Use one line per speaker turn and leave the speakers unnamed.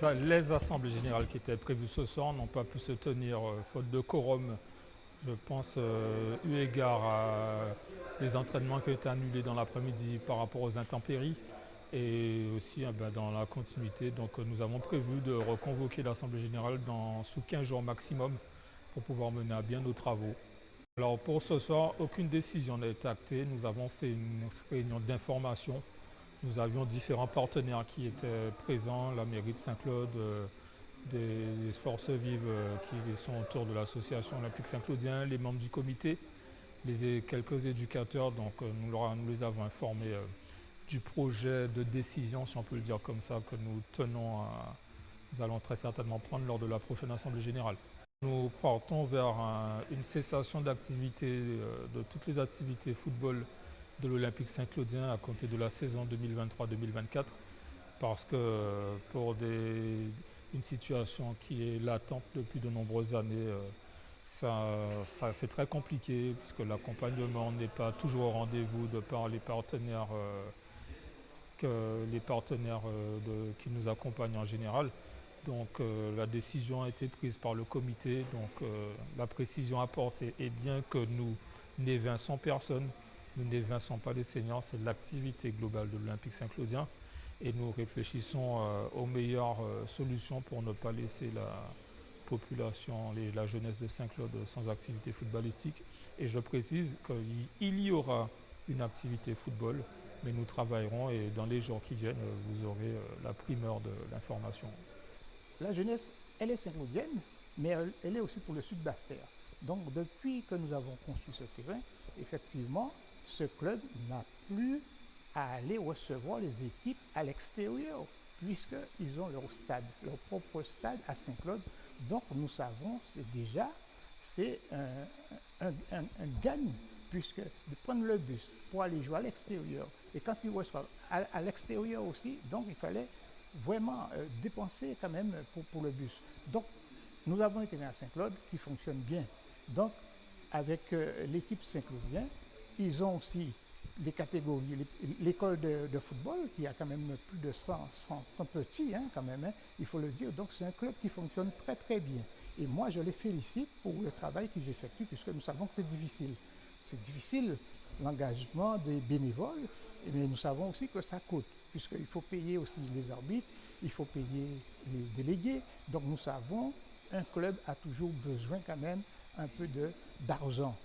les assemblées générales qui étaient prévues ce soir n'ont pas pu se tenir faute de quorum. Je pense, eu égard à les entraînements qui ont été annulés dans l'après-midi par rapport aux intempéries et aussi dans la continuité. Donc nous avons prévu de reconvoquer l'Assemblée générale sous 15 jours maximum pour pouvoir mener à bien nos travaux. Alors pour ce soir, aucune décision n'a été actée. Nous avons fait une réunion d'information. Nous avions différents partenaires qui étaient présents, la mairie de Saint-Claude, des forces vives qui sont autour de l'association olympique Saint-Claudien, les membres du comité, quelques éducateurs. Donc nous les avons informés du projet de décision, si on peut le dire comme ça, que nous allons très certainement prendre lors de la prochaine Assemblée générale. Nous partons vers une cessation d'activité de toutes les activités football de l'Olympique Saint-Claudien à compter de la saison 2023-2024 parce que pour une situation qui est latente depuis de nombreuses années, c'est très compliqué puisque l'accompagnement n'est pas toujours au rendez-vous de par les partenaires, qui nous accompagnent en général. Donc la décision a été prise par le comité, donc la précision apportée est bien que nous n'évinçons personne, nous n'évinçons pas les seniors, c'est l'activité globale de l'Olympique Saint-Claudien et nous réfléchissons aux meilleures solutions pour ne pas laisser la population, la jeunesse de Saint-Claude sans activité footballistique. Et je précise qu'il y aura une activité football, mais nous travaillerons et dans les jours qui viennent, vous aurez la primeur de l'information.
La jeunesse, elle est saint-claudienne, mais elle est aussi pour le sud Basse-Terre. Donc depuis que nous avons construit ce terrain, effectivement, ce club n'a plus à aller recevoir les équipes à l'extérieur, puisqu'ils ont leur propre stade à Saint-Claude. Donc nous savons, c'est un gagne, puisque de prendre le bus pour aller jouer à l'extérieur, et quand ils reçoivent à l'extérieur aussi, donc il fallait vraiment dépenser quand même pour le bus. Donc nous avons un terrain à Saint-Claude qui fonctionne bien. Donc avec l'équipe Saint-Claudien, ils ont aussi les catégories, l'école de football qui a quand même plus de 100 petits quand même, il faut le dire. Donc c'est un club qui fonctionne très très bien. Et moi je les félicite pour le travail qu'ils effectuent puisque nous savons que c'est difficile. C'est difficile l'engagement des bénévoles, mais nous savons aussi que ça coûte puisqu'il faut payer aussi les arbitres, il faut payer les délégués. Donc nous savons, un club a toujours besoin quand même un peu d'argent.